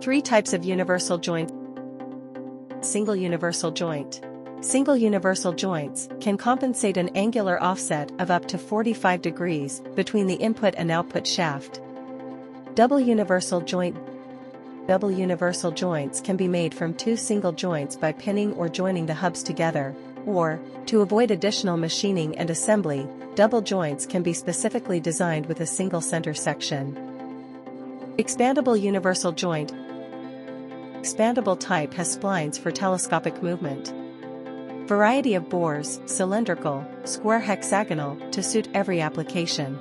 Three types of universal joint. Single universal joint. Single universal joints can compensate an angular offset of up to 45 degrees between the input and output shaft. Double universal joint. Double universal joints can be made from two single joints by pinning or joining the hubs together, or, to avoid additional machining and assembly, double joints can be specifically designed with a single center section. Expandable universal joint. Expandable type has splines for telescopic movement. Variety of bores, cylindrical, square, hexagonal, to suit every application.